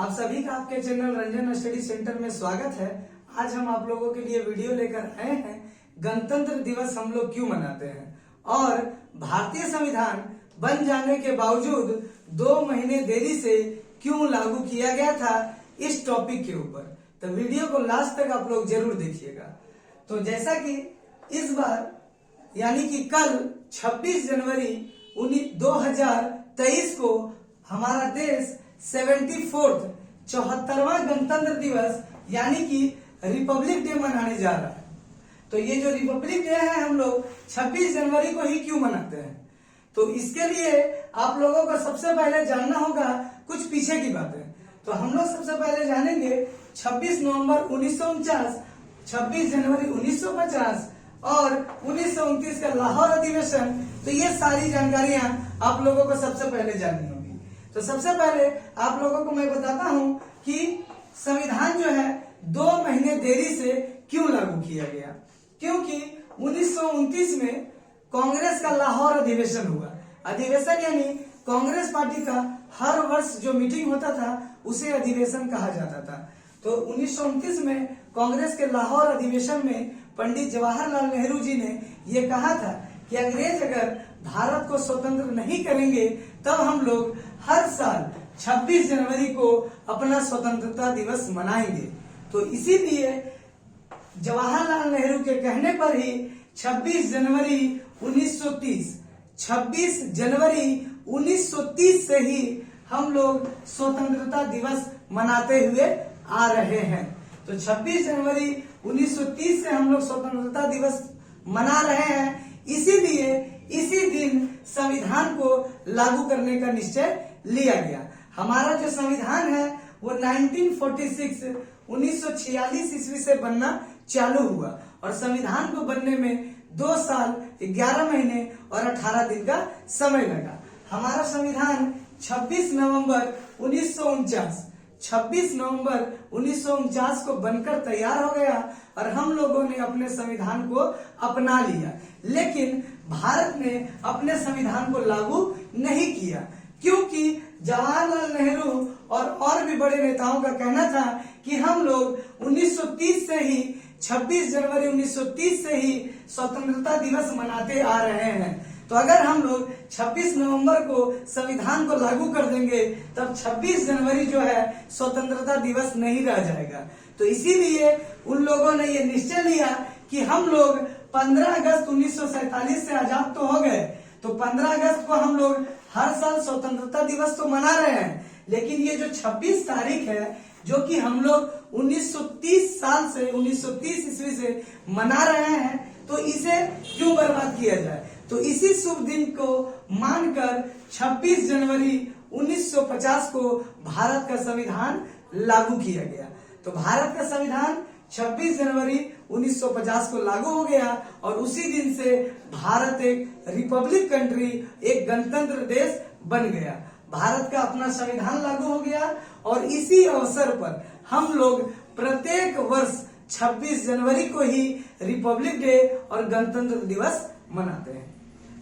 आप सभी का आपके चैनल रंजन स्टडी सेंटर में स्वागत है। आज हम आप लोगों के लिए वीडियो लेकर आए हैं गणतंत्र दिवस हम लोग क्यों मनाते हैं और भारतीय संविधान बन जाने के बावजूद 2 महीने देरी से क्यों लागू किया गया था, इस टॉपिक के ऊपर। तो वीडियो को लास्ट तक आप लोग जरूर देखिएगा। तो जैसा कि इस बार यानी कि कल 26 जनवरी 2023 को हमारा देश 74वां गणतंत्र दिवस यानी कि रिपब्लिक डे मनाने जा रहा है। तो ये जो रिपब्लिक डे है हम लोग 26 जनवरी को ही क्यों मनाते हैं, तो इसके लिए आप लोगों को सबसे पहले जानना होगा कुछ पीछे की बातें। तो हम लोग सबसे पहले जानेंगे 26 नवंबर 1949, 26 जनवरी 1950 और 1929 का लाहौर अधिवेशन। तो ये सारी जानकारियां आप लोगों को सबसे पहले जाननी होगी। तो सबसे पहले आप लोगों को मैं बताता हूं कि संविधान जो है 2 महीने देरी से क्यों लागू किया गया। क्योंकि 1929 में कांग्रेस का लाहौर अधिवेशन हुआ। अधिवेशन यानी कांग्रेस पार्टी का हर वर्ष जो मीटिंग होता था उसे अधिवेशन कहा जाता था। तो 1929 में कांग्रेस के लाहौर अधिवेशन में पंडित जवाहरलाल नेहरू जी ने ये कहा था कि अंग्रेज अगर भारत को स्वतंत्र नहीं करेंगे तब हम लोग हर साल 26 जनवरी को अपना स्वतंत्रता दिवस मनाएंगे। तो इसीलिए जवाहरलाल नेहरू के कहने पर ही 26 जनवरी 1930 से ही हम लोग स्वतंत्रता दिवस मनाते हुए आ रहे हैं। तो 26 जनवरी 1930 से हम लोग स्वतंत्रता दिवस मना रहे हैं। इसीलिए इसी दिन संविधान को लागू करने का निश्चय लिया गया। हमारा जो संविधान है वो 1946 ईस्वी से बनना चालू हुआ और संविधान को बनने में 2 साल 11 महीने और 18 दिन का समय लगा। हमारा संविधान 26 नवंबर 1949 को बनकर तैयार हो गया और हम लोगों ने अपने संविधान को अपना लिया। लेकिन भारत ने अपने संविधान को लागू नहीं किया क्योंकि जवाहरलाल नेहरू और भी बड़े नेताओं का कहना था कि हम लोग 1930 से ही 26 जनवरी 1930 से ही स्वतंत्रता दिवस मनाते आ रहे हैं। तो अगर हम लोग 26 नवंबर को संविधान को लागू कर देंगे तब 26 जनवरी जो है स्वतंत्रता दिवस नहीं रह जाएगा। तो इसीलिए उन लोगों ने ये निश्चय लिया कि हम लोग 15 अगस्त 1947 से आजाद तो हो गए, तो 15 अगस्त को हम लोग हर साल स्वतंत्रता दिवस तो मना रहे हैं, लेकिन ये जो 26 तारीख है जो कि हम लोग 1930 ईस्वी से मना रहे हैं, तो इसे क्यों बर्बाद किया जाए। तो इसी शुभ दिन को मानकर 26 जनवरी 1950 को भारत का संविधान लागू किया गया। तो भारत का संविधान 26 जनवरी 1950 को लागू हो गया और उसी दिन से भारत एक रिपब्लिक कंट्री, एक गणतंत्र देश बन गया। भारत का अपना संविधान लागू हो गया और इसी अवसर पर हम लोग प्रत्येक वर्ष 26 जनवरी को ही रिपब्लिक डे और गणतंत्र दिवस मनाते हैं।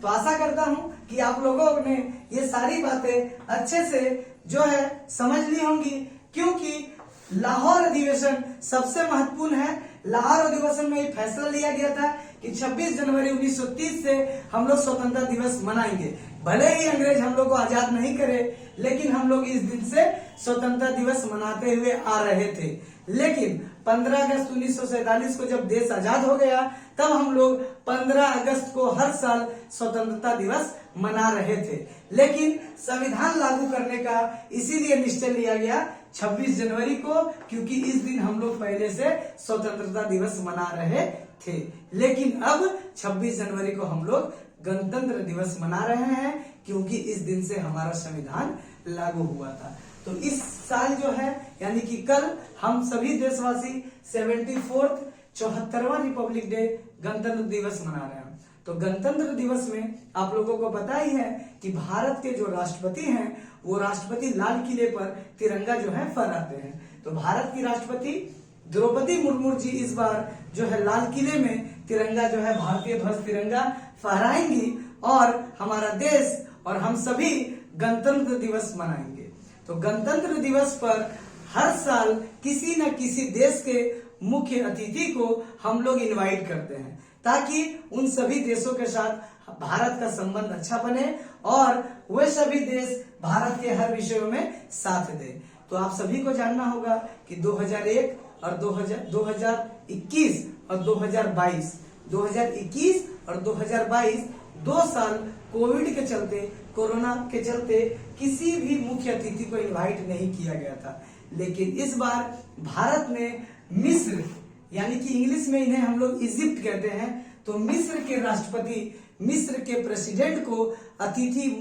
तो आशा करता हूं कि आप लोगों ने ये सारी बातें अच्छे से जो है समझ ली होंगी, क्योंकि लाहौर अधिवेशन सबसे महत्वपूर्ण है। लाहौर अधिवेशन में फैसला लिया गया था कि 26 जनवरी 1930 से हम लोग स्वतंत्रता दिवस मनाएंगे। भले ही अंग्रेज हम लोग को आजाद नहीं करे, लेकिन हम लोग इस दिन से स्वतंत्रता दिवस मनाते हुए आ रहे थे। लेकिन 15 अगस्त 1947 को जब देश आजाद हो गया तब हम लोग 15 अगस्त को हर साल स्वतंत्रता दिवस मना रहे थे। लेकिन संविधान लागू करने का इसीलिए निश्चय लिया गया 26 जनवरी को, क्योंकि इस दिन हम लोग पहले से स्वतंत्रता दिवस मना रहे थे। लेकिन अब 26 जनवरी को हम लोग गणतंत्र दिवस मना रहे हैं क्योंकि इस दिन से हमारा संविधान लागू हुआ था। तो इस साल जो है यानी कि कल हम सभी देशवासी 74वां रिपब्लिक डे गणतंत्र दिवस मना रहे हैं। तो गणतंत्र दिवस में आप लोगों को पता ही है कि भारत के जो राष्ट्रपति हैं वो राष्ट्रपति लाल किले पर तिरंगा जो है फहराते हैं। तो भारत की राष्ट्रपति द्रौपदी मुर्मू जी इस बार जो है लाल किले में तिरंगा जो है भारतीय ध्वज तिरंगा फहराएंगी और हमारा देश और हम सभी गणतंत्र दिवस मनाएंगे। तो गणतंत्र दिवस पर हर साल किसी न किसी देश के मुख्य अतिथि को हम लोग इनवाइट करते हैं, ताकि उन सभी देशों के साथ भारत का संबंध अच्छा बने और वे सभी देश भारत के हर विषयों में साथ दे। तो आप सभी को जानना होगा कि 2001 और 2021 और 2021 और 2022 2 साल कोविड के चलते, कोरोना के चलते किसी भी मुख्य अतिथि को इनवाइट नहीं किया गया था। लेकिन इस बार भारत ने मिस्र, यानी कि इंग्लिश में इन्हें हम लोग इजिप्ट कहते हैं, तो मिस्र के राष्ट्रपति, मिस्र के प्रेसिडेंट को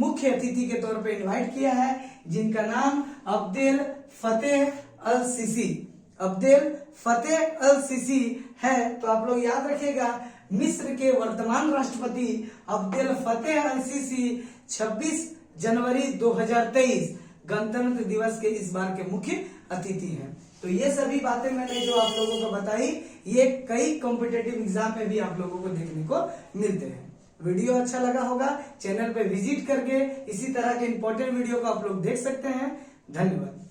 मुख्य अतिथि के तौर पर इनवाइट किया है, जिनका नाम अब्देल फतेह अल सीसी, अब्देल फतेह अल सीसी है। तो आप लोग याद रखिएगा, मिस्र के वर्तमान राष्ट्रपति अब्देल फतेह अल सीसी 26 जनवरी 2023 गणतंत्र दिवस के इस बार के मुख्य अतिथि हैं। तो ये सभी बातें मैंने जो आप लोगों को बताई, ये कई कॉम्पिटेटिव एग्जाम में भी आप लोगों को देखने को मिलते हैं। वीडियो अच्छा लगा होगा, चैनल पे विजिट करके इसी तरह के इंपॉर्टेंट वीडियो को आप लोग देख सकते हैं। धन्यवाद।